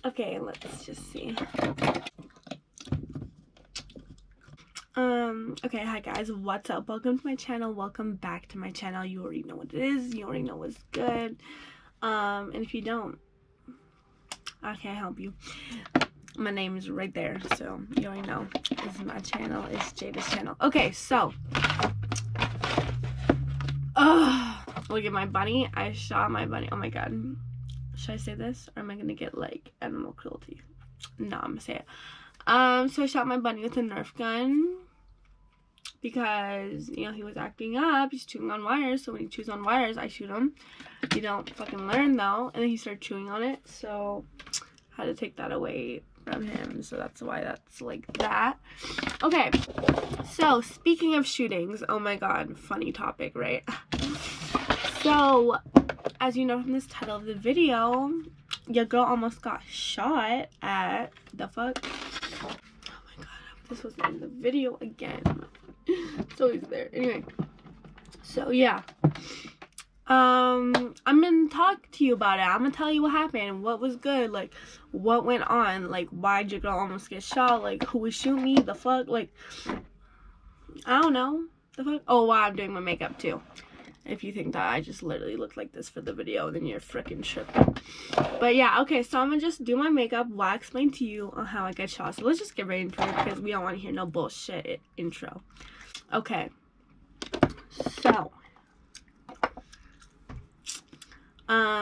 Okay, let's just see. Okay, hi guys, what's up? Welcome to my channel. Welcome back to my channel. You already know what it is. You already know what's good. And if you don't, I can't help you. My name is right there, so you already know. This is my channel. It's Jada's channel. Okay, so look at my bunny. I shot my bunny. Oh my god. Should I say this, or am I gonna get like animal cruelty? No, I'm gonna say it. So I shot my bunny with a Nerf gun because, you know, he was acting up. He's chewing on wires, so when he chews on wires, I shoot him. You don't fucking learn though. And then he started chewing on it, so I had to take that away from him. So that's why that's like that. Okay, so speaking of shootings, oh my god, funny topic, right? So as you know from this title of the video, your girl almost got shot at the fuck. Oh my god, this was in the video again. So he's there. Anyway, so yeah. I'm gonna talk to you about it. I'm gonna tell you what happened, what was good, like what went on, like why'd your girl almost get shot, like who would shoot me, the fuck, like I don't know, the fuck. Oh wow, I'm doing my makeup too. If you think that I just literally look like this for the video, then you're freaking tripping. But yeah, okay, so I'm gonna just do my makeup while I explain to you on how I get shot. So let's just get right into it because we don't want to hear no bullshit intro. Okay, so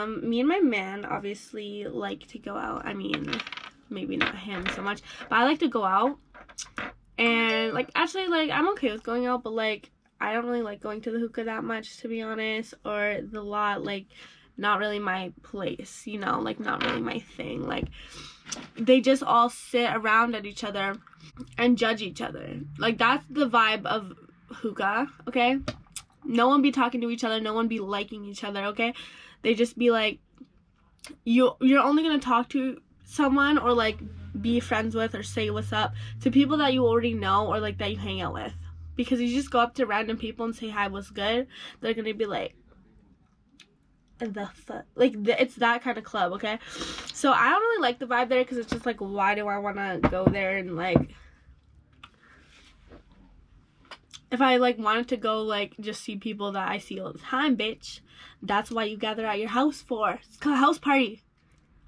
me and my man obviously like to go out. I mean, maybe not him so much, but I like to go out. And like actually, like I'm okay with going out, but like I don't really like going to the hookah that much, to be honest, or the lot, like not really my place, you know, like not really my thing. Like they just all sit around at each other and judge each other. Like that's the vibe of hookah, okay? No one be talking to each other, no one be liking each other, okay? They just be like, you're only gonna talk to someone or like be friends with or say what's up to people that you already know or like that you hang out with. Because you just go up to random people and say hi, what's good, they're gonna be like, the fuck, like it's that kind of club, okay? So I don't really like the vibe there because it's just like, why do I want to go there? And like if I like wanted to go like just see people that I see all the time, bitch, that's why you gather at your house for. It's called a house party,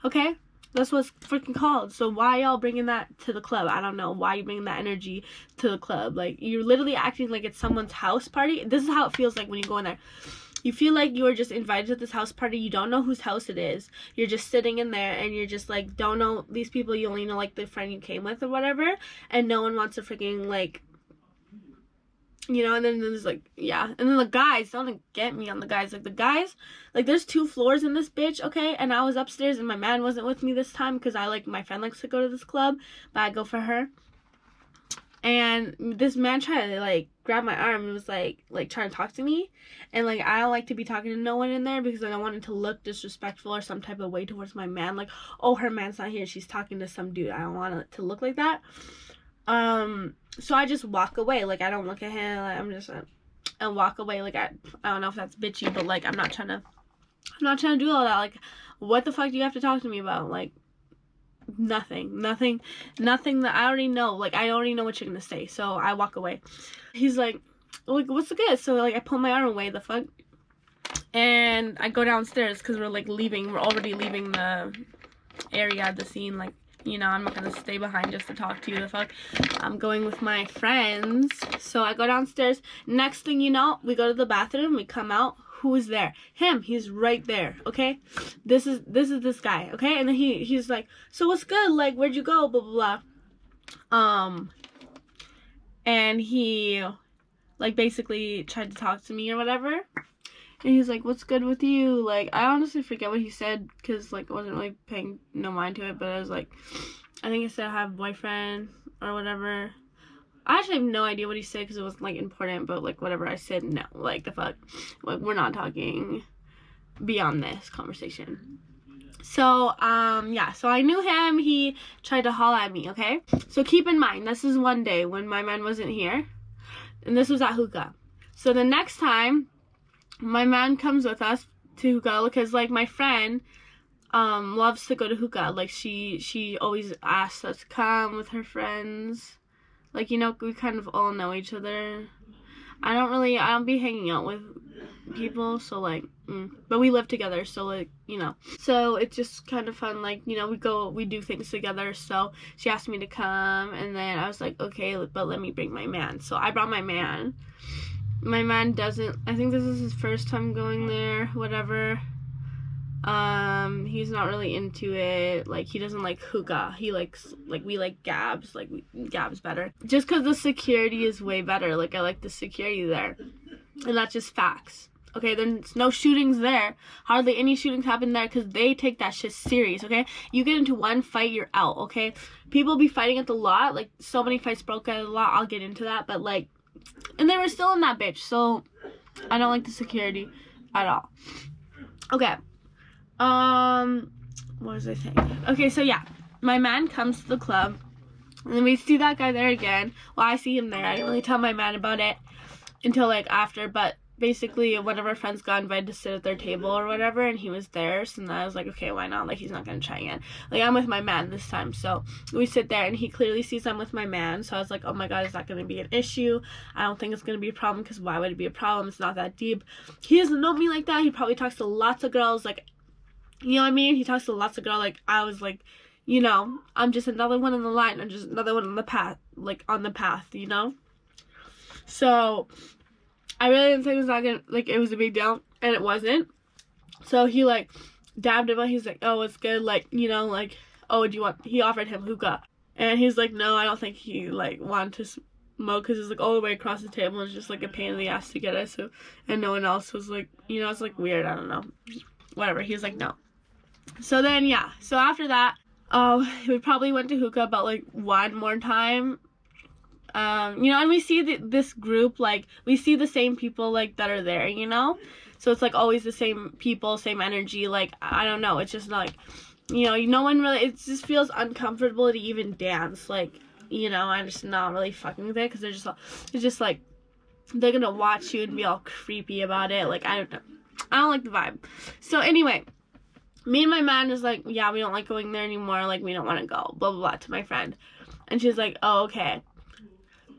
okay? That's what it's freaking called. So why y'all bringing that to the club? I don't know why you bringing that energy to the club. Like you're literally acting like it's someone's house party. This is how it feels like when you go in there. You feel like you were just invited to this house party. You don't know whose house it is. You're just sitting in there and you're just like, don't know these people. You only know like the friend you came with or whatever. And no one wants to freaking like, you know, and then there's like, yeah. And then the guys, don't get me on the guys. Like the guys, like there's 2 floors in this bitch, okay? And I was upstairs and my man wasn't with me this time because I like, my friend likes to go to this club, but I go for her. And this man tried to like grab my arm and was like trying to talk to me. And like I don't like to be talking to no one in there because I don't want it to look disrespectful or some type of way towards my man. Like, oh, her man's not here, she's talking to some dude. I don't want it to look like that. So I just walk away. Like I don't look at him. Like, I'm just and walk away. Like I don't know if that's bitchy, but like I'm not trying to do all that. Like what the fuck do you have to talk to me about? Like nothing that I already know. Like I already know what you're gonna say, so I walk away. He's like what's the good? So like I pull my arm away, the fuck, and I go downstairs because we're like leaving. We're already leaving the area, the scene. Like, you know, I'm not gonna stay behind just to talk to you, the fuck. I'm going with my friends. So I go downstairs. Next thing you know, we go to the bathroom, we come out. Who is there? Him. He's right there, okay? This is this guy, okay? And then he's like, so what's good? Like, where'd you go? Blah, blah, blah. And he, like, basically tried to talk to me or whatever. And he's like, what's good with you? Like, I honestly forget what he said because, like, I wasn't really paying no mind to it. But I was like, I think he said I have a boyfriend or whatever. I actually have no idea what he said because it wasn't, like, important. But, like, whatever I said, no. Like, the fuck. Like, we're not talking beyond this conversation. So, yeah. So, I knew him. He tried to holler at me, okay? So, keep in mind, this is one day when my man wasn't here. And this was at hookah. So, the next time my man comes with us to hookah because like my friend loves to go to hookah. Like she always asks us to come with her friends. Like, you know, we kind of all know each other. I don't be hanging out with people, so like but we live together, so like, you know, so it's just kind of fun. Like, you know, we do things together. So she asked me to come, and then I was like, okay, but let me bring my man. So I brought my man. My man doesn't, I think this is his first time going there, whatever. He's not really into it. Like, he doesn't like hookah. He likes, like, we like gabs. Like, gabs better. Just because the security is way better. Like, I like the security there. And that's just facts. Okay, there's no shootings there. Hardly any shootings happen there because they take that shit serious, okay? You get into one fight, you're out, okay? People be fighting at the lot. Like, so many fights broke out at the lot. I'll get into that. But, like, and they were still in that bitch. So, I don't like the security at all. Okay. What was I saying? Okay, so yeah, my man comes to the club, and then we see that guy there again. Well, I see him there. I didn't really tell my man about it until like after, but basically one of our friends got invited to sit at their table or whatever, and he was there, so then I was like, okay, why not? Like, he's not gonna try again. Like, I'm with my man this time, so we sit there, and he clearly sees I'm with my man, so I was like, oh my god, is that gonna be an issue? I don't think it's gonna be a problem, because why would it be a problem? It's not that deep. He doesn't know me like that. He probably talks to lots of girls, like, you know what I mean? He talks to lots of girls. Like, I was like, you know, I'm just another one in the line. I'm just another one on the path, like, on the path, you know? So, I really didn't think it was not gonna, like, it was a big deal, and it wasn't. So, he, like, dabbed him, and he's like, oh, it's good, like, you know, like, oh, he offered him hookah. And he's like, no, I don't think he, like, wanted to smoke, because it's, like, all the way across the table, and it's just, like, a pain in the ass to get it, so, and no one else was, like, you know, it's, like, weird, I don't know. Whatever, he was like, no. So then, yeah. So after that, we probably went to hookah about, like, one more time. You know, and we see this group, like, we see the same people, like, that are there, you know? So it's, like, always the same people, same energy. Like, I don't know. It's just, like, you know, no one really, it just feels uncomfortable to even dance. Like, you know, I'm just not really fucking with it because it's just, like, they're gonna watch you and be all creepy about it. Like, I don't know. I don't like the vibe. So anyway, me and my man is like, yeah, we don't like going there anymore. Like, we don't want to go. Blah, blah, blah, to my friend. And she's like, oh, okay.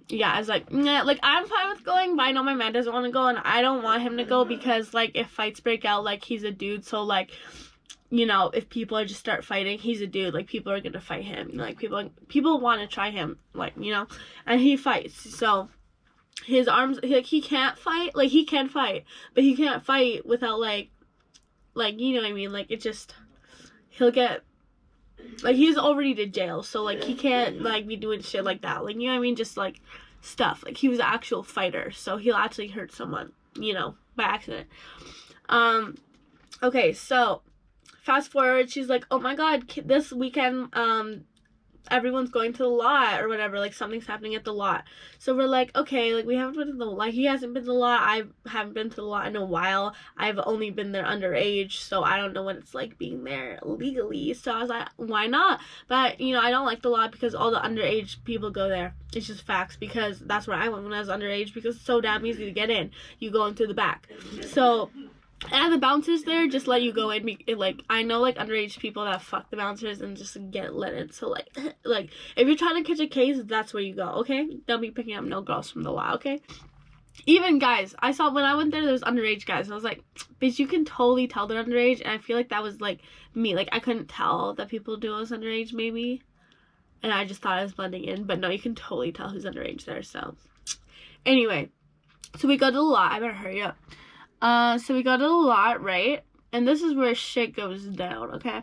Yeah, I was like, nah, like, I'm fine with going, but I know my man doesn't want to go, and I don't want him to go because, like, if fights break out, like, he's a dude, so, like, you know, if people are just start fighting, he's a dude, like, people are gonna fight him. Like, people want to try him, like, you know, and he fights, so his arms, he can't fight, like, he can fight, but he can't fight without, like, you know what I mean, like, it just, he'll get, like, he's already to jail, so, like, he can't, like, be doing shit like that, like, you know what I mean, just, like, stuff, like, he was an actual fighter, so he'll actually hurt someone, you know, by accident. Okay, so, fast forward, she's like, oh my god, this weekend, everyone's going to the lot or whatever, like, something's happening at the lot. So we're like, okay, like, we haven't been to the, like, he hasn't been to the lot, I haven't been to the lot in a while, I've only been there underage, so I don't know what it's like being there legally. So I was like, why not? But, you know, I don't like the lot because all the underage people go there. It's just facts, because that's where I went when I was underage, because it's so damn easy to get in. You go in through the back. So, and the bouncers there just let you go in. Like, I know, like, underage people that fuck the bouncers and just get let in. So, like, like, if you're trying to catch a case, that's where you go, okay? Don't be picking up no girls from the lot, okay? Even guys, I saw when I went there was underage guys. And I was like, bitch, you can totally tell they're underage. And I feel like that was, like, me. Like, I couldn't tell that people do I was underage, maybe. And I just thought I was blending in. But no, you can totally tell who's underage there, so. Anyway, so we go to the lot. I better hurry up. So we go to the lot, right? And this is where shit goes down, okay?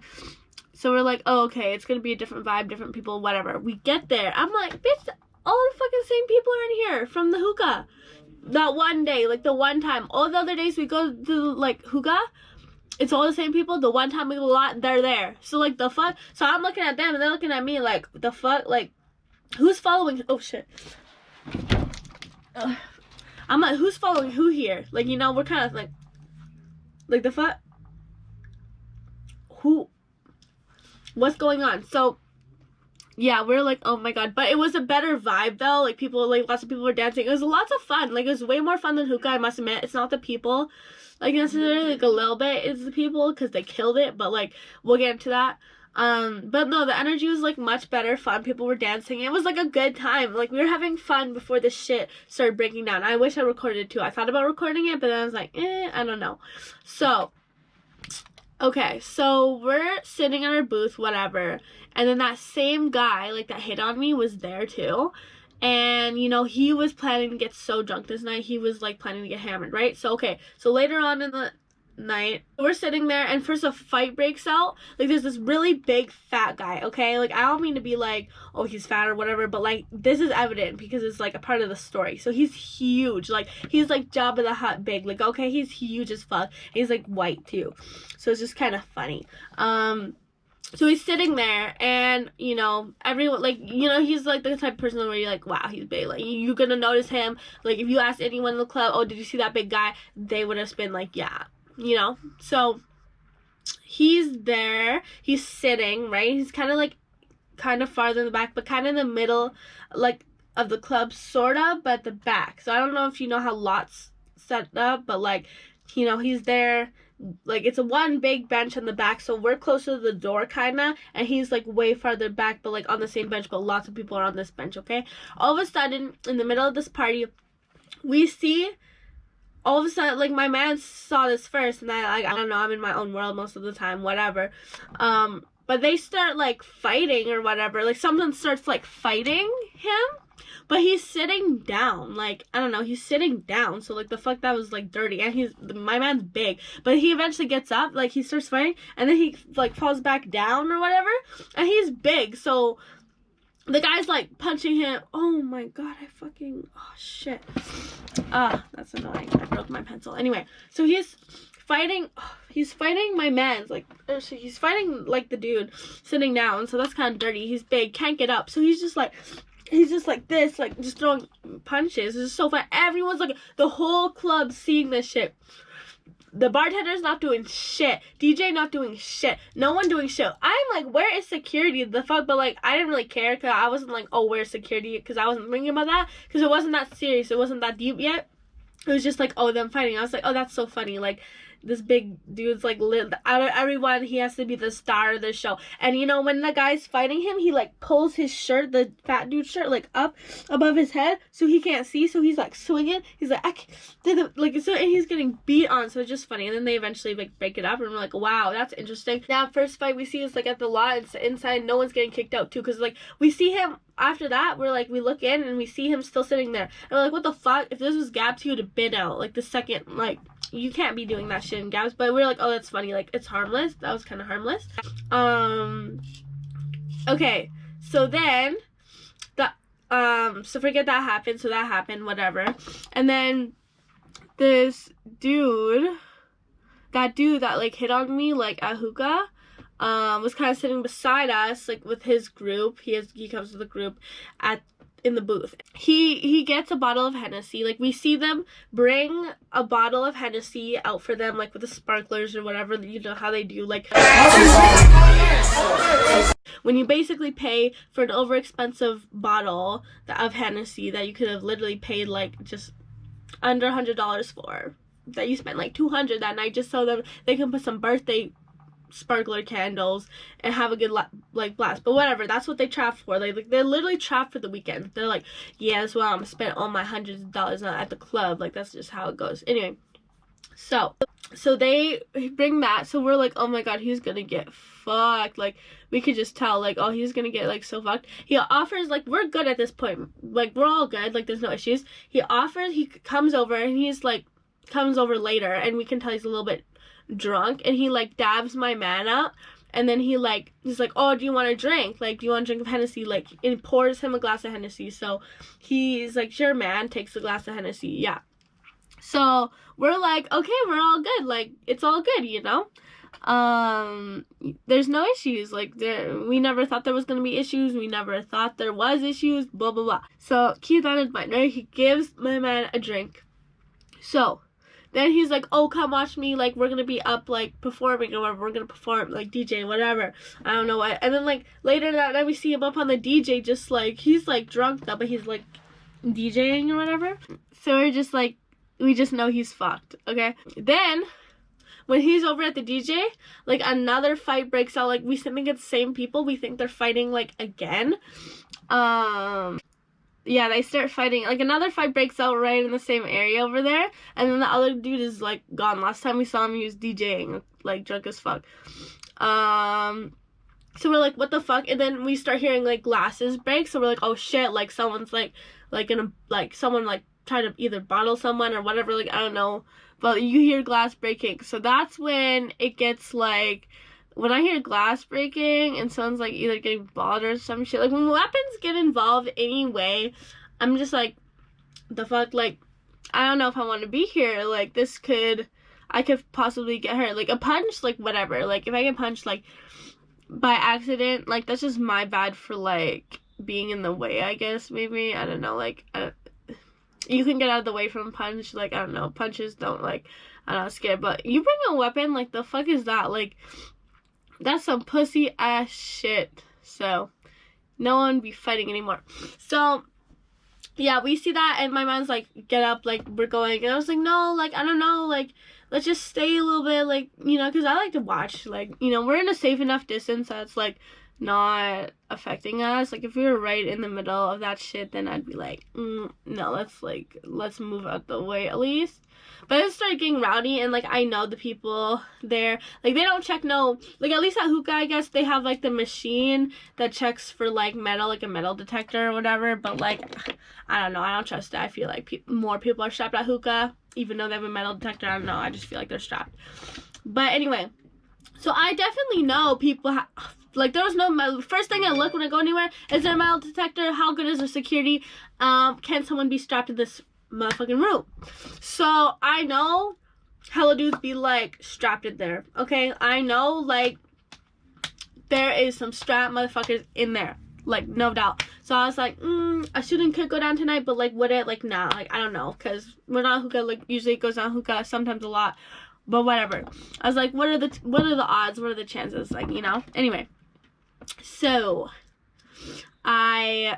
So we're like, oh, okay, it's gonna be a different vibe, different people, whatever. We get there. I'm like, bitch, all the fucking same people are in here from the hookah. That one day, like, the one time. All the other days we go to, like, hookah, it's all the same people. The one time we go to the lot, they're there. So, like, the fuck? So I'm looking at them, and they're looking at me like, the fuck? Like, who's following? Oh, shit. I'm like, who's following who here? Like, you know, we're kind of like the fuck? Who? What's going on? So, yeah, we're like, oh my god. But it was a better vibe though. Like people, like lots of people were dancing. It was lots of fun. Like it was way more fun than hookah, I must admit. It's not the people, like necessarily, like a little bit is the people because they killed it. But like we'll get into that. But no, the energy was like much better, fun. People were dancing. It was like a good time. Like we were having fun before this shit started breaking down. I wish I recorded it too. I thought about recording it, but then I was like, I don't know. So, okay, so we're sitting in our booth, whatever. And then that same guy, like that hit on me, was there too. And, you know, he was planning to get so drunk this night. He was like planning to get hammered, right? So, okay, so later on in the night, we're sitting there, and first a fight breaks out. Like there's this really big fat guy, okay? Like I don't mean to be like, oh, he's fat or whatever, but like this is evident because it's like a part of the story. So he's huge. Like he's like Jabba the Hutt big. Like, okay, he's huge as fuck. He's like white too. So it's just kind of funny. So he's sitting there, and, you know, everyone, like, you know, he's, like, the type of person where you're like, wow, he's big. Like, you're gonna notice him. Like, if you ask anyone in the club, oh, did you see that big guy? They would have been like, yeah, you know? So, he's there. He's sitting, right? He's kind of farther in the back, but kind of in the middle, like, of the club, sort of, but the back. So, I don't know if you know how lots set up, but, like, you know, he's there. Like it's a one big bench in the back, so we're closer to the door kinda, and he's like way farther back, but like on the same bench, but lots of people are on this bench. Okay, all of a sudden in the middle of this party, we see, all of a sudden, like my man saw this first, and I don't know, I'm in my own world most of the time, whatever. But they start like fighting or whatever, like someone starts like fighting him. But he's sitting down, like, I don't know, he's sitting down, so, like, the fuck, that was, like, dirty, and my man's big, but he eventually gets up, like, he starts fighting, and then he, like, falls back down or whatever, and he's big, so the guy's, like, punching him. Oh my god, oh, shit. That's annoying, I broke my pencil. Anyway, so he's fighting my man's, like, he's fighting, like, the dude sitting down, so that's kind of dirty. He's big, can't get up, so he's just like this, like, just throwing punches. It's just so fun. Everyone's like, the whole club seeing this shit. The bartender's not doing shit. DJ not doing shit. No one doing shit. I'm like, where is security? The fuck? But, like, I didn't really care, because I wasn't like, oh, where's security? Because I wasn't thinking about that, because it wasn't that serious. It wasn't that deep yet. It was just like, oh, them fighting. I was like, oh, that's so funny. Like, this big dude's like, out of everyone, he has to be the star of the show. And you know, when the guy's fighting him, he like pulls his shirt, the fat dude's shirt, like up above his head, so he can't see. So he's like swinging. He's like, like, so, and he's getting beat on. So it's just funny. And then they eventually like break it up, and we're like, wow, that's interesting. Now, first fight we see is like at the lot. It's inside. No one's getting kicked out too, because like we see him. After that, we're like, we look in and we see him still sitting there. And we're like, what the fuck? If this was Gabs, he would have been out. Like, the second, like, you can't be doing that shit in Gabs. But we're like, oh, that's funny. Like, it's harmless. That was kind of harmless. Okay. So then, so forget that happened. So that happened, whatever. And then, this dude, that like, hit on me, like, at hookah, was kind of sitting beside us, like, with his group. He comes with a group in the booth. He gets a bottle of Hennessy. Like, we see them bring a bottle of Hennessy out for them, like, with the sparklers or whatever, you know how they do, like, when you basically pay for an overexpensive bottle of Hennessy that you could have literally paid, like, just under $100 for, that you spent, like, $200 that night just so that they can put some birthday sparkler candles and have a good like blast. But whatever, that's what they trap for. They're literally trapped for the weekend. They're like, yeah, that's why I'm gonna spend all my hundreds of dollars at the club. Like, that's just how it goes. Anyway, so they bring that, so we're like, oh my god, he's gonna get fucked. Like, we could just tell, like, oh, he's gonna get like so fucked. He offers, like, we're good at this point, like, we're all good, like, there's no issues. He comes over, and he's like, comes over later, and we can tell he's a little bit drunk, and he like dabs my man up, and then he's like, oh, do you want a drink? Like, do you want a drink of Hennessy? Like, and pours him a glass of Hennessy. So he's like, sure, man, takes a glass of Hennessy. Yeah. So we're like, okay, we're all good. Like, it's all good, you know? There's no issues. Like, we never thought there was gonna be issues. We never thought there was issues, blah, blah, blah. So keep that in mind, right? He gives my man a drink. So then he's like, oh, come watch me, like, we're gonna be up, like, performing or whatever, we're gonna perform, like, DJ, whatever, I don't know what. And then, like, later that night we see him up on the DJ, just, like, he's, like, drunk though, but he's, like, DJing or whatever. So we're just, like, we just know he's fucked, okay? Then when he's over at the DJ, like, another fight breaks out. Like, we think it's the same people. We think they're fighting, like, again. Yeah, they start fighting. Like, another fight breaks out right in the same area over there. And then the other dude is, like, gone. Last time we saw him, he was DJing, like, drunk as fuck. So we're like, what the fuck? And then we start hearing, like, glasses break. So we're like, oh, shit. Like, someone's, like, gonna, like, someone, like, try to either bottle someone or whatever. Like, I don't know. But you hear glass breaking. So that's when it gets, like, when I hear glass breaking and someone's, like, either getting bothered or some shit, like, when weapons get involved anyway, I'm just like, the fuck, like, I don't know if I want to be here. Like, this could, I could possibly get hurt. Like, a punch, like, whatever. Like, if I get punched, like, by accident, like, that's just my bad for, like, being in the way, I guess, maybe. I don't know, like, you can get out of the way from a punch, like, I don't know, punches don't, like, I'm not scared, but you bring a weapon, like, the fuck is that? Like, that's some pussy ass shit. So no one be fighting anymore. So yeah, we see that and my mom's like, get up, like, we're going. And I was like, no, like, I don't know, like, let's just stay a little bit, like, you know, because I like to watch, like, you know, we're in a safe enough distance that's, like, not affecting us. Like, if we were right in the middle of that shit, then I'd be like, no, let's move out the way at least. But it started getting rowdy, and, like, I know the people there, like, they don't check like, at least at hookah, I guess, they have, like, the machine that checks for, like, metal, like a metal detector or whatever, but, like, I don't know, I don't trust it. I feel like more people are strapped at hookah, even though they have a metal detector. I don't know, I just feel like they're strapped. But anyway, so I definitely know people like, there was no, first thing I look when I go anywhere, is there a metal detector? How good is the security? Can someone be strapped in this motherfucking room? So I know hella dudes be, like, strapped in there, okay? I know, like, there is some strapped motherfuckers in there, like, no doubt. So I was like, a shooting could go down tonight, but, like, would it? Like, nah, like, I don't know, because we're not hookah, like, usually it goes down hookah, sometimes a lot, but whatever. I was like, what are the odds? What are the chances? Like, you know? Anyway. So, yeah,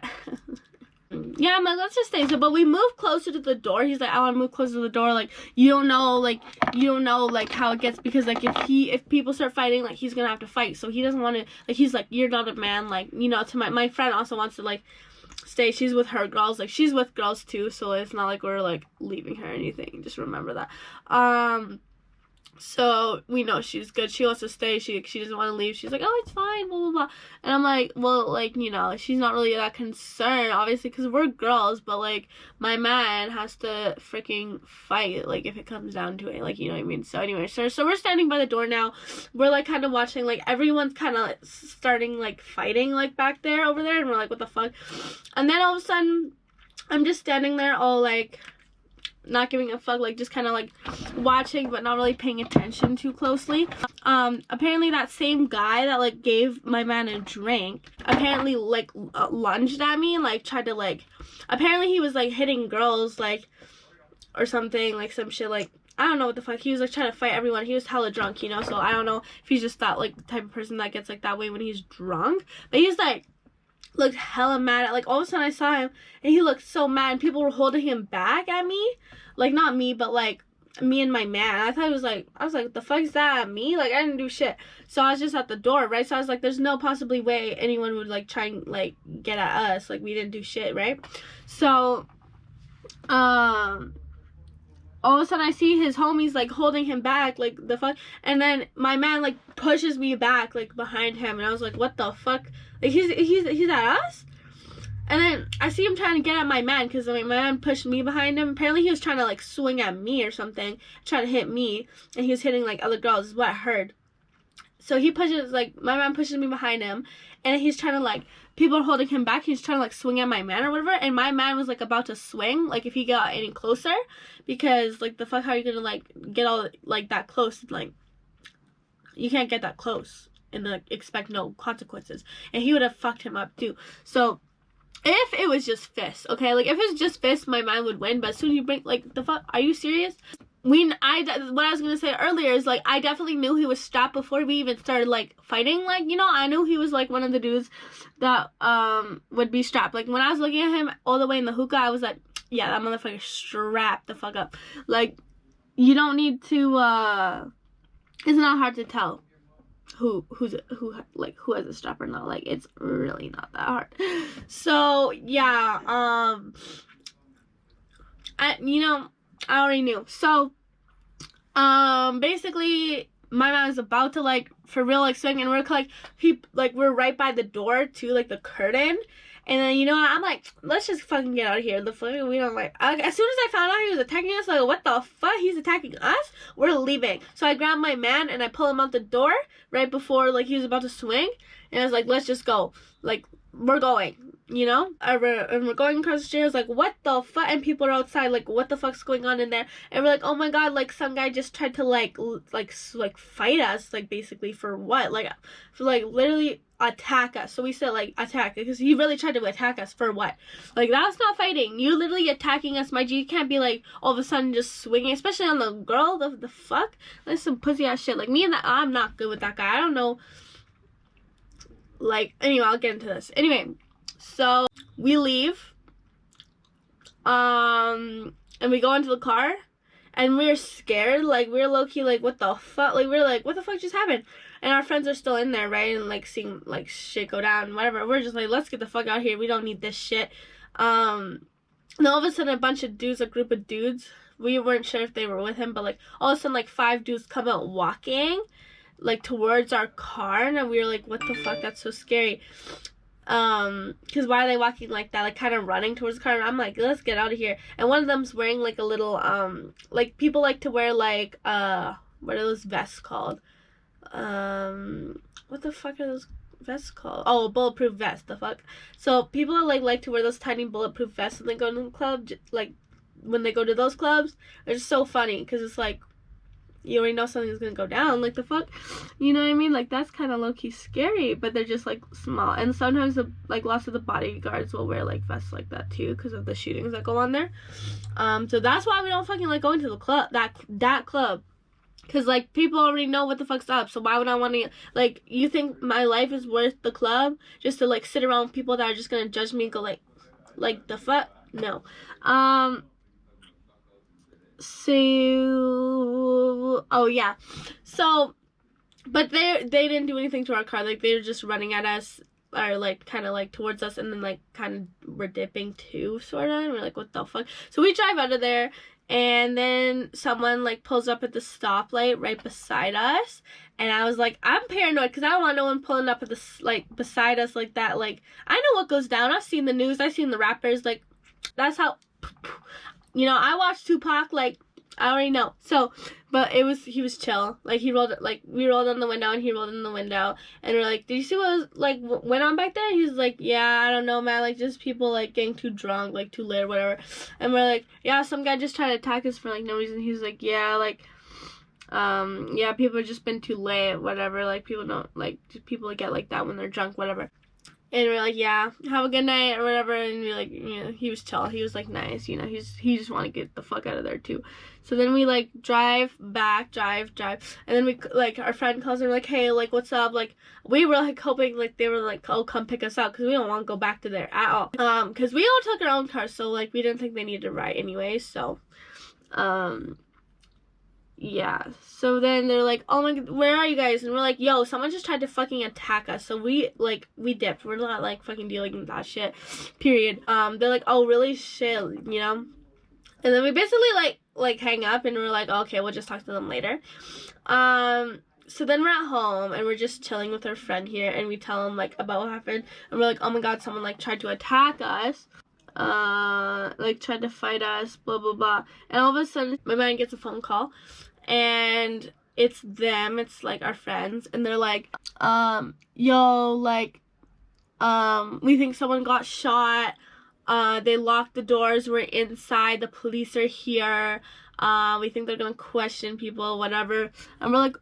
I'm like, let's just stay. So, but we moved closer to the door. He's like, I want to move closer to the door. Like, you don't know, like, how it gets, because, like, if people start fighting, like, he's gonna have to fight. So he doesn't want to, like, he's like, you're not a man, like, you know. To my friend also wants to, like, stay. She's with her girls, like, she's with girls too, so it's not like we're, like, leaving her or anything. Just remember that. So we know she's good. She wants to stay. She doesn't want to leave. She's like, oh, it's fine, blah, blah, blah. And I'm like, well, like, you know, she's not really that concerned, obviously, because we're girls, but, like, my man has to freaking fight, like, if it comes down to it, like, you know what I mean? So anyway, so we're standing by the door now. We're, like, kind of watching, like, everyone's kind of starting, like, fighting, like, back there, over there, and we're like, what the fuck? And then all of a sudden, I'm just standing there all, like, not giving a fuck, like, just kind of, like, watching but not really paying attention too closely. Apparently that same guy that, like, gave my man a drink apparently, like, lunged at me and, like, tried to, like, apparently he was, like, hitting girls, like, or something, like, some shit, like, I don't know what the fuck. He was, like, trying to fight everyone. He was hella drunk, you know, so I don't know if he's just that, like, the type of person that gets, like, that way when he's drunk. But he's, like, looked hella mad at, like, all of a sudden I saw him and he looked so mad and people were holding him back at me, like, not me, but, like, me and my man. I thought it was, like, I was like, the fuck is that, me? Like, I didn't do shit. So I was just at the door, right? So I was like, there's no possibly way anyone would, like, try and, like, get at us, like, we didn't do shit, right? So all of a sudden I see his homies, like, holding him back, like, the fuck, and then my man, like, pushes me back, like, behind him, and I was like, what the fuck? Like, he's at us? And then I see him trying to get at my man, because, like, my man pushed me behind him. Apparently he was trying to, like, swing at me or something, trying to hit me, and he was hitting, like, other girls, is what I heard. So he pushes, like, my man pushes me behind him, and he's trying to, like, people are holding him back, he's trying to, like, swing at my man or whatever, and my man was, like, about to swing, like, if he got any closer, because, like, the fuck, how are you gonna, like, get all, like, that close? Like, you can't get that close and, like, expect no consequences, and he would have fucked him up too. So if it was just fists, okay, like, if it's just fists, my man would win, but as soon as you bring, like, the fuck, are you serious? what I was gonna say earlier is like I definitely knew he was strapped before we even started like fighting. Like, you know, I knew he was like one of the dudes that would be strapped. Like when I was looking at him all the way in the hookah, I was like, yeah, that motherfucker strapped the fuck up. Like, you don't need to it's not hard to tell who has a strap or not. Like, it's really not that hard. So yeah, I already knew. So basically my man is about to like for real like swing, and we're like we're right by the door to like the curtain. And then, you know, I'm like, let's just fucking get out of here. The fuck, we don't like. As soon as I found out he was attacking us, like, what the fuck? He's attacking us? We're leaving. So I grab my man and I pull him out the door right before, like, he was about to swing. And I was like, let's just go. Like, we're going, you know? And we're going across the stairs, like, what the fuck? And people are outside, like, what the fuck's going on in there? And we're like, oh my god, like, some guy just tried to, like fight us, like, basically, for what? Like, for, like, literally attack us. So we said, like, attack, because he really tried to attack us for what? Like, that's not fighting. You literally attacking us, my G. You can't be, like, all of a sudden just swinging, especially on the girl. The fuck? That's some pussy ass shit. Like, I'm not good with that guy. I don't know. Like, anyway, I'll get into this. Anyway, so we leave, and we go into the car, and we're scared. Like, we're low-key, like, what the fuck? Like, we're like, what the fuck just happened? And our friends are still in there, right? And, like, seeing, like, shit go down, whatever. We're just like, let's get the fuck out of here. We don't need this shit. And all of a sudden, a group of dudes, we weren't sure if they were with him, but, like, all of a sudden, like, 5 dudes come out walking, like, towards our car, and we were like, what the fuck? That's so scary. Because why are they walking like that? Like, kind of running towards the car. And I'm like, let's get out of here. And one of them's wearing, like, a little, like, people like to wear, like, what are those vests called? What the fuck are those vests called? Oh, a bulletproof vest, the fuck? So, people are, like to wear those tiny bulletproof vests when they go to the club, like, when they go to those clubs. It's so funny, because it's like, you already know something's gonna go down, like, the fuck, you know what I mean? Like, that's kind of low-key scary, but they're just, like, small. And sometimes lots of the bodyguards will wear, like, vests like that too, because of the shootings that go on there. So that's why we don't fucking like going to the club, that club, because, like, people already know what the fuck's up. So why would I want to, like, you think my life is worth the club just to, like, sit around with people that are just gonna judge me and go like the fuck? No. So, oh yeah, so, but they didn't do anything to our car. Like, they were just running at us, or, like, kind of, like, towards us, and then, like, kind of were dipping too, sort of, and we're like, what the fuck? So we drive out of there, and then someone, like, pulls up at the stoplight right beside us, and I was like, I'm paranoid, because I don't want no one pulling up at the, like, beside us like that. Like, I know what goes down. I've seen the news. I've seen the rappers. Like, that's how... You know, I watched Tupac, like, I already know. So, but he was chill. Like, we rolled on the window, and he rolled in the window, and we're like, did you see what was, like, went on back there? He's like, yeah, I don't know, man, like, just people, like, getting too drunk, like, too lit or whatever. And we're like, yeah, some guy just tried to attack us for, like, no reason. He's like, yeah, like, yeah, people have just been too late, whatever. Like, people don't, like, people get like that when they're drunk, whatever. And we're like, yeah, have a good night or whatever. And we're like, you know, he was chill. He was, like, nice, you know. He just wanted to get the fuck out of there too. So then we, like, drive back. And then we, like, our friend calls and we're like, hey, like, what's up? Like, we were, like, hoping, like, they were like, oh, come pick us up, because we don't want to go back to there at all. Because we all took our own cars, so, like, we didn't think they needed a ride anyway. So, yeah, so then they're like, oh my god, where are you guys? And we're like, yo, someone just tried to fucking attack us. So we dipped. We're not, like, fucking dealing with that shit, period. They're like, oh, really? Shit, you know? And then we basically, like hang up, and we're like, okay, we'll just talk to them later. So then we're at home, and we're just chilling with our friend here, and we tell them, like, about what happened. And we're like, oh my god, someone, like, tried to attack us. Like, tried to fight us, blah, blah, blah. And all of a sudden, my man gets a phone call. And it's them, it's, like, our friends, and they're like, yo, like, we think someone got shot, they locked the doors, we're inside, the police are here, we think they're gonna question people, whatever. And we're like,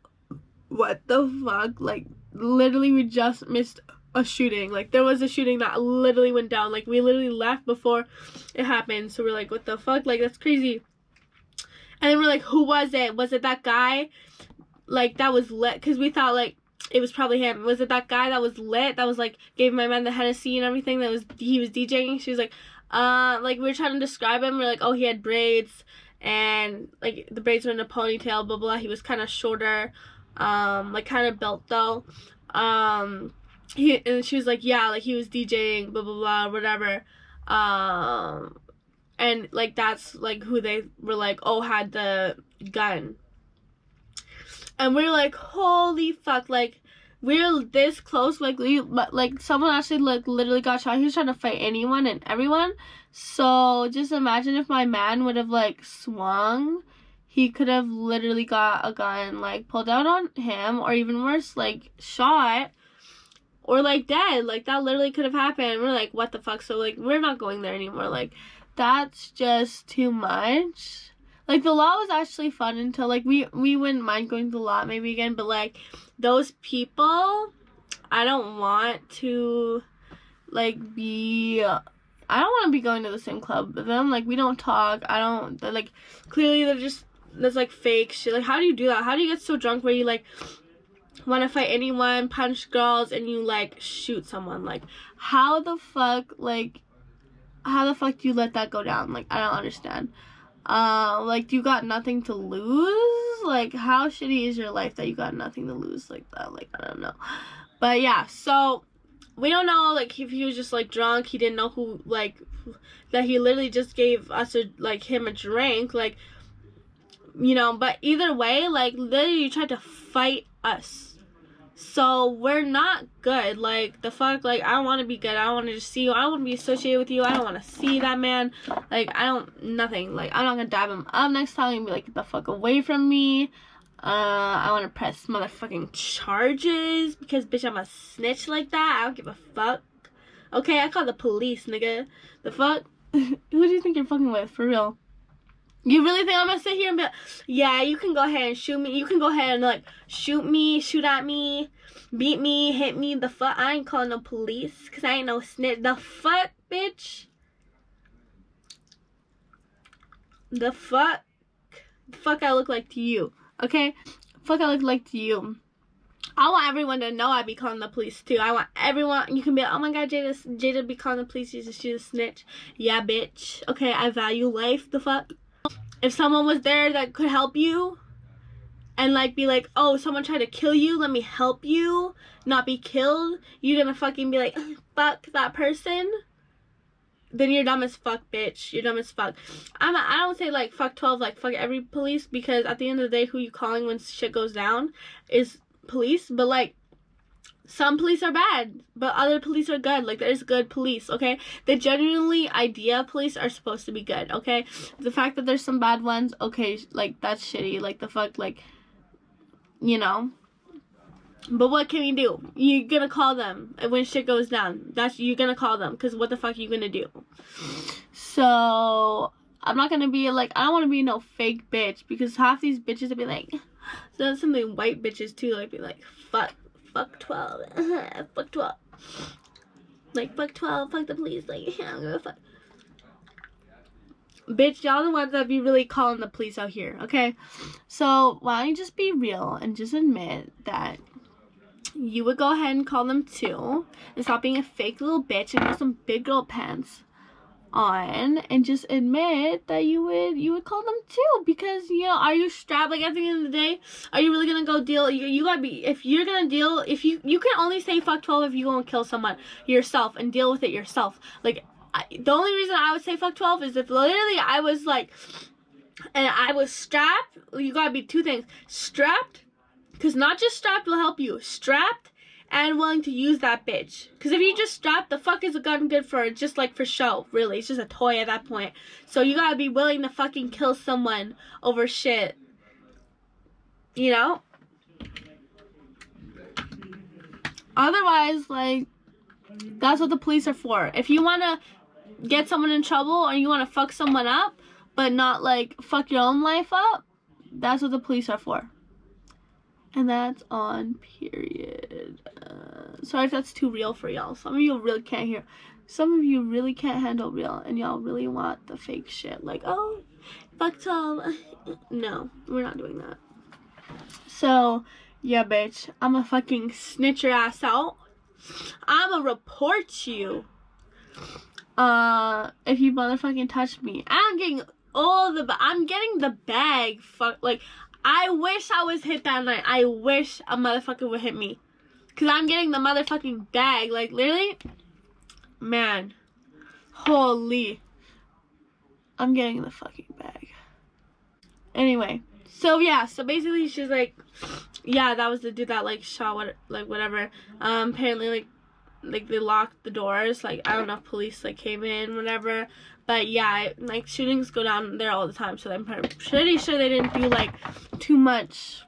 what the fuck? Like, literally, we just missed a shooting. Like, there was a shooting that literally went down. Like, we literally left before it happened, so we're like, what the fuck? Like, that's crazy. And then we're like, who was it? Was it that guy? Like, that was lit? Because we thought, like, it was probably him. Was it that guy that was lit? That was, like, gave my man the Hennessy and everything? He was DJing? She was like, like, we were trying to describe him. We're like, oh, he had braids. And, like, the braids were in a ponytail, blah, blah. He was kind of shorter. Like, kind of built, though. And she was like, yeah, like, he was DJing, blah, blah, blah, whatever. And, like, that's, like, who they were like, oh, had the gun. And we're like, holy fuck, like, we're this close, like, someone actually, like, literally got shot. He was trying to fight anyone and everyone. So, just imagine if my man would have, like, swung. He could have literally got a gun, like, pulled out on him, or even worse, like, shot, or, like, dead. Like, that literally could have happened. We're like, what the fuck? So, like, we're not going there anymore. Like, that's just too much. Like, the law was actually fun until, like, we wouldn't mind going to the law maybe again, but, like, those people, I don't want to, like, I don't want to be going to the same club with them. Like, we don't talk. Like, clearly there's, like, fake shit. Like, how do you do that? How do you get so drunk where you, like, want to fight anyone, punch girls, and you, like, shoot someone? Like, how the fuck do you let that go down? Like, I don't understand. Like, you got nothing to lose? Like, how shitty is your life that you got nothing to lose like that? Like, I don't know. But, yeah, so, we don't know, like, if he was just, like, drunk, he didn't know who, like, that he literally just gave us, him a drink, like, you know, but either way, like, literally you tried to fight us. So, we're not good. Like, the fuck, like, I don't want to be good. I don't want to just see you. I don't want to be associated with you. I don't want to see that man. Like, nothing. Like, I'm not going to dab him up next time. I'm going to be like, get the fuck away from me. I want to press motherfucking charges because, bitch, I'm a snitch like that. I don't give a fuck. Okay, I call the police, nigga. The fuck? Who do you think you're fucking with, for real? You really think I'm gonna sit here and be like, yeah, you can go ahead and shoot me. You can go ahead and, like, shoot me, shoot at me, beat me, hit me. The fuck? I ain't calling no police because I ain't no snitch. The fuck, bitch? The fuck? The fuck I look like to you, okay? Fuck I look like to you. I want everyone to know I be calling the police too. I want everyone, you can be like, oh my god, Jada be calling the police, she's a snitch. Yeah, bitch. Okay, I value life. The fuck? If someone was there that could help you and, like, be like, oh, someone tried to kill you, let me help you not be killed, you're gonna fucking be like, fuck that person, then you're dumb as fuck, bitch. You're dumb as fuck. I don't say, like, fuck 12, like, fuck every police, because at the end of the day, who you calling when shit goes down is police. But, like, some police are bad, but other police are good. Like, there's good police, okay? The genuinely idea of police are supposed to be good, okay? The fact that there's some bad ones, okay, like, that's shitty. Like, the fuck, like, you know? But what can you do? You're gonna call them when shit goes down. You're gonna call them, because what the fuck are you gonna do? So, I'm not gonna be, like, I don't want to be no fake bitch, because half these bitches would be like, so some of the white bitches, too, like, be like, fuck 12. Fuck 12. Like, fuck 12, fuck the police. Like, I don't give a fuck. Bitch, y'all the ones that be really calling the police out here, okay? So, why don't you just be real and just admit that you would go ahead and call them too, and stop being a fake little bitch and put some big girl pants on, and just admit that you would call them too, because, you know, are you strapped? Like, at the end of the day, are you really gonna go deal? You gotta be, if you're gonna deal, if you can only say fuck 12 if you gonna kill someone yourself and deal with it yourself. Like, the only reason I would say fuck 12 is if literally I was like, and I was strapped. You gotta be two things: strapped, because not just strapped will help you, strapped and willing to use that bitch. Because if you just strap, the fuck is a gun good for? Just, like, for show, really. It's just a toy at that point. So you gotta be willing to fucking kill someone over shit. You know? Otherwise, like, that's what the police are for. If you wanna get someone in trouble, or you wanna fuck someone up, but not, like, fuck your own life up, that's what the police are for. And that's on period. Sorry if that's too real for y'all. Some of you really can't hear. Some of you really can't handle real, and y'all really want the fake shit. Like, oh, fuck Tom. No, we're not doing that. So, yeah, bitch, I'ma fucking snitch your ass out. I'ma report you. If you motherfucking touch me. I'm getting the bag. Fuck, like, I wish I was hit that night. I wish a motherfucker would hit me. Cause I'm getting the motherfucking bag. Like, literally, man. Holy. I'm getting the fucking bag. Anyway. So, yeah. So, basically, she's like, yeah, that was the dude that, like, shot whatever. Apparently, like, they locked the doors. Like, I don't know if police, like, came in, whatever. But, yeah, like, shootings go down there all the time. So, I'm pretty sure they didn't do, like, too much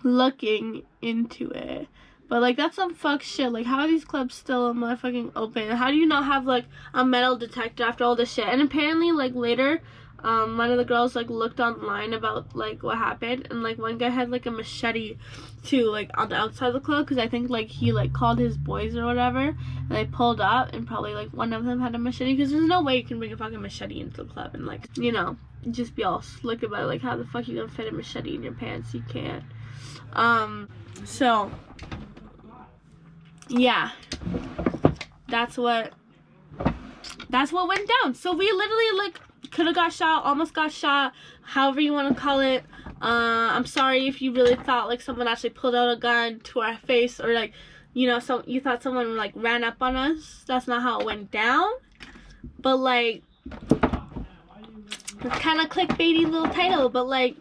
looking into it. But, like, that's some fuck shit. Like, how are these clubs still motherfucking open? How do you not have, like, a metal detector after all this shit? And apparently, like, later, one of the girls, like, looked online about, like, what happened. And, like, one guy had, like, a machete, too, like, on the outside of the club. Because I think, like, he, like, called his boys or whatever. And they pulled up. And probably, like, one of them had a machete. Because there's no way you can bring a fucking machete into the club. And, like, you know, just be all slick about it. Like, how the fuck you gonna fit a machete in your pants? You can't. So... yeah, that's what went down. So we literally, like, could have got shot, almost got shot, however you want to call it. I'm sorry if you really thought, like, someone actually pulled out a gun to our face, or, like, you know, you thought someone, like, ran up on us. That's not how it went down. But, like, it's kind of clickbaity little title, but, like,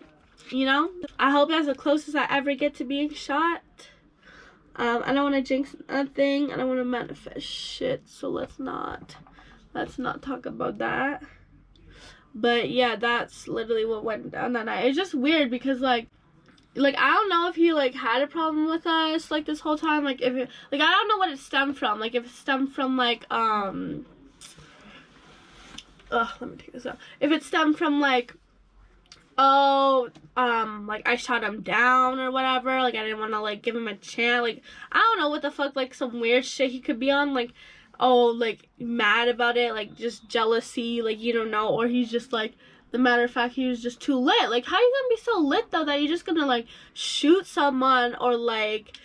you know, I hope that's the closest I ever get to being shot. I don't want to jinx nothing. I don't want to manifest shit. So let's not talk about that. But yeah, that's literally what went down that night. It's just weird because like I don't know if he like had a problem with us like this whole time. Like if it, like I don't know what it stemmed from. Like if it stemmed from like let me take this out. If it stemmed from like, oh, like I shot him down or whatever, like I didn't want to like give him a chance, like I don't know what the fuck, like some weird shit he could be on, like, oh, like mad about it, like just jealousy, like you don't know, or he's just like, the matter of fact, he was just too lit. Like how you gonna be so lit though that you're just gonna like shoot someone, or like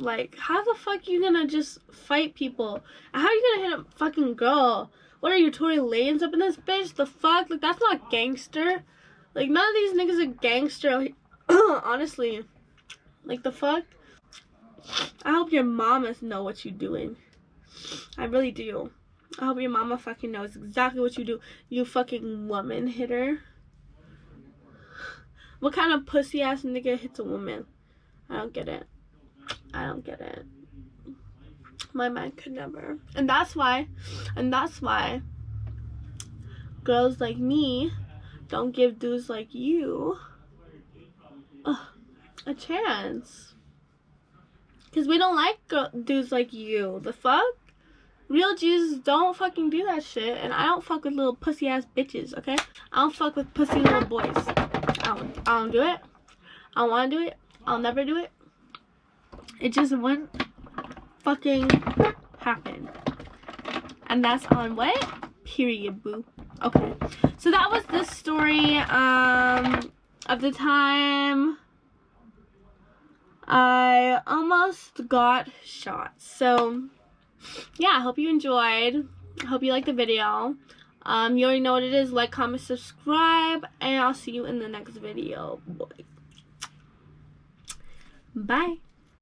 like, how the fuck you gonna just fight people? How are you gonna hit a fucking girl? What are you, Tory Lanez up in this bitch? The fuck? Like, that's not gangster. Like, none of these niggas are gangster. Honestly. Like, the fuck? I hope your mamas know what you're doing. I really do. I hope your mama fucking knows exactly what you do. You fucking woman hitter. What kind of pussy ass nigga hits a woman? I don't get it. I don't get it. My man could never. And that's why girls like me don't give dudes like you a chance. Because we don't like dudes like you. The fuck? Real G's don't fucking do that shit. And I don't fuck with little pussy ass bitches, okay? I don't fuck with pussy little boys. I don't do it. I don't want to do it. I'll never do it. It just wouldn't fucking happen. And that's on what? Period, boo. Okay. So that was the story of the time I almost got shot. So yeah, I hope you enjoyed. I hope you liked the video. You already know what it is. Like, comment, subscribe, and I'll see you in the next video. Bye.